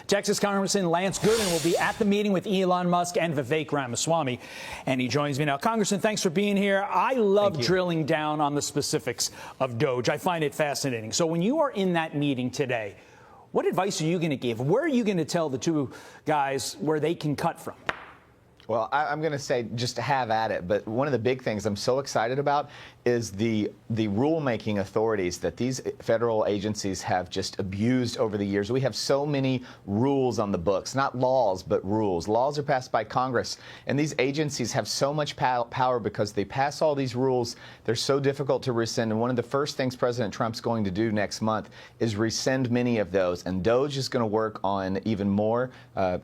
Texas Congressman Lance Gooden will be at the meeting with Elon Musk and Vivek Ramaswamy, and he joins me now. Congressman, thanks for being here. I love drilling down on the specifics of DOGE. I find it fascinating. So when you are in that meeting today, what advice are you going to give? Where are you going to tell the two guys where they can cut from? Well, I'm going to say just to have at it, but one of the big things I'm so excited about is the rulemaking authorities that these federal agencies have just abused over the years. We have so many rules on the books, not laws, but rules. Laws are passed by Congress, and these agencies have so much power because they pass all these rules. They're so difficult to rescind, and one of the first things President Trump's going to do next month is rescind many of those, and DOGE is going to work on even more,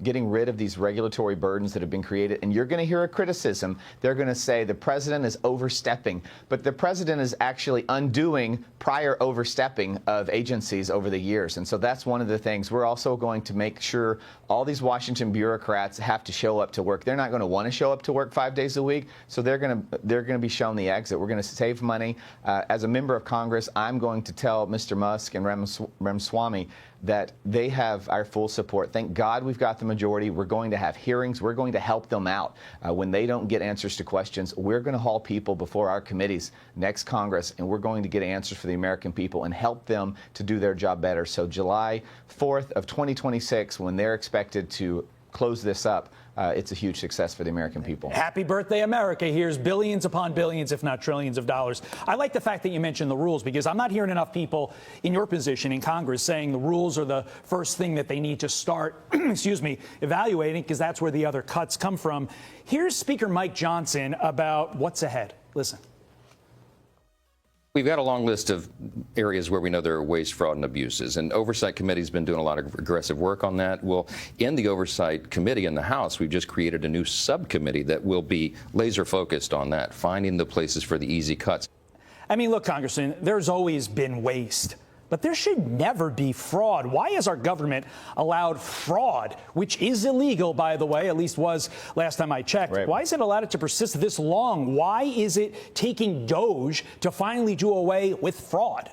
getting rid of these regulatory burdens that have been created. And you're going to hear a criticism. They're going to say the president is overstepping, but the president is actually undoing prior overstepping of agencies over the years. And so that's one of the things. We're also going to make sure all these Washington bureaucrats have to show up to work. They're not going to want to show up to work 5 days a week, so they're going to be shown the exit. We're going to save money. As a member of Congress, I'm going to tell Mr. Musk and Ramaswamy that they have our full support. Thank God we've got the majority. We're going to have hearings. We're going to help them out. When they don't get answers to questions, we're going to haul people before our committees next Congress, and we're going to get answers for the American people and help them to do their job better. So July 4th of 2026, when they're expected to close this up, it's a huge success for the American people. Happy birthday, America. Here's billions upon billions, if not trillions of dollars. I like the fact that you mentioned the rules, because I'm not hearing enough people in your position in Congress saying the rules are the first thing that they need to start, excuse me, evaluating, because that's where the other cuts come from. Here's Speaker Mike Johnson about what's ahead. Listen. We've got a long list of areas where we know there are waste, fraud, and abuses, and Oversight Committee's been doing a lot of aggressive work on that. Well, in the Oversight Committee in the House, we've just created a new subcommittee that will be laser focused on that, finding the places for the easy cuts. I mean, look, Congressman, there's always been waste, but there should never be fraud. Why has our government allowed fraud, which is illegal, by the way, at least was last time I checked? Right. Why has it allowed it to persist this long? Why is it taking DOGE to finally do away with fraud?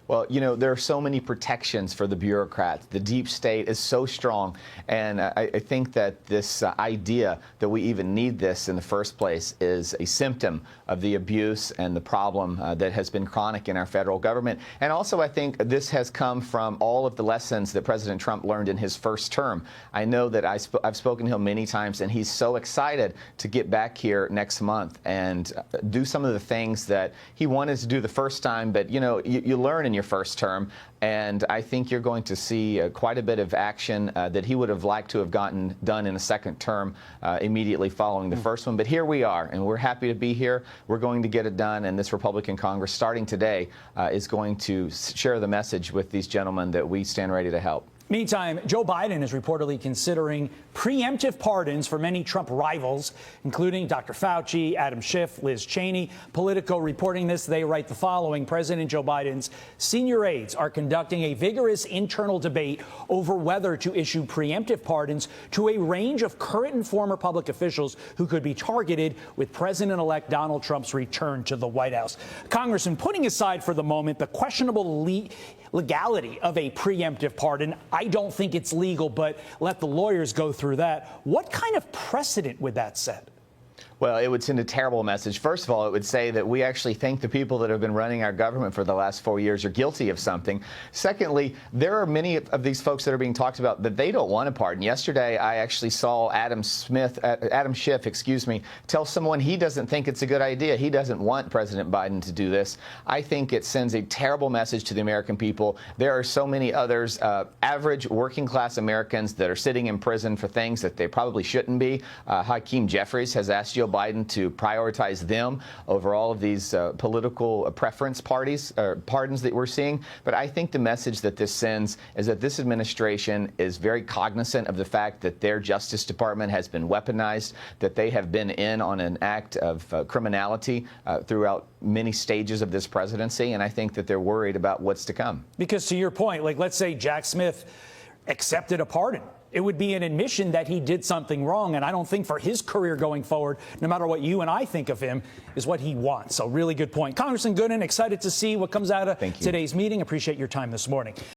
Well, you know, there are so many protections for the bureaucrats. The deep state is so strong. And I think that this idea that we even need this in the first place is a symptom of the abuse and the problem that has been chronic in our federal government. And also, I think this has come from all of the lessons that President Trump learned in his first term. I know that I've spoken to him many times, and he's so excited to get back here next month and do some of the things that he wanted to do the first time. But, you know, you learn in your first term, and I think you're going to see quite a bit of action that he would have liked to have gotten done in a second term immediately following the first one. But here we are, and we're happy to be here. We're going to get it done, and this Republican Congress, starting today, is going to share the message with these gentlemen that we stand ready to help. Meantime, Joe Biden is reportedly considering preemptive pardons for many Trump rivals, including Dr. Fauci, Adam Schiff, Liz Cheney. Politico reporting this, they write the following: President Joe Biden's senior aides are conducting a vigorous internal debate over whether to issue preemptive pardons to a range of current and former public officials who could be targeted with President-elect Donald Trump's return to the White House. Congressman, putting aside for the moment the questionable legality of a preemptive pardon, I don't think it's legal, but let the lawyers go through that. What kind of precedent would that set? Well, it would send a terrible message. First of all, it would say that we actually think the people that have been running our government for the last 4 years are guilty of something. Secondly, there are many of these folks that are being talked about that they don't want a pardon. Yesterday, I actually saw Adam Schiff, tell someone he doesn't think it's a good idea. He doesn't want President Biden to do this. I think it sends a terrible message to the American people. There are so many others, average working class Americans, that are sitting in prison for things that they probably shouldn't be. Hakeem Jeffries has asked Joe Biden to prioritize them over all of these political preference pardons that we're seeing. But I think the message that this sends is that this administration is very cognizant of the fact that their Justice Department has been weaponized, that they have been in on an act of criminality throughout many stages of this presidency. And I think that they're worried about what's to come. Because to your point, like, let's say Jack Smith accepted a pardon. It would be an admission that he did something wrong. And I don't think for his career going forward, no matter what you and I think of him, is what he wants. So really good point. Congressman Gooden, excited to see what comes out of today's meeting. Appreciate your time this morning.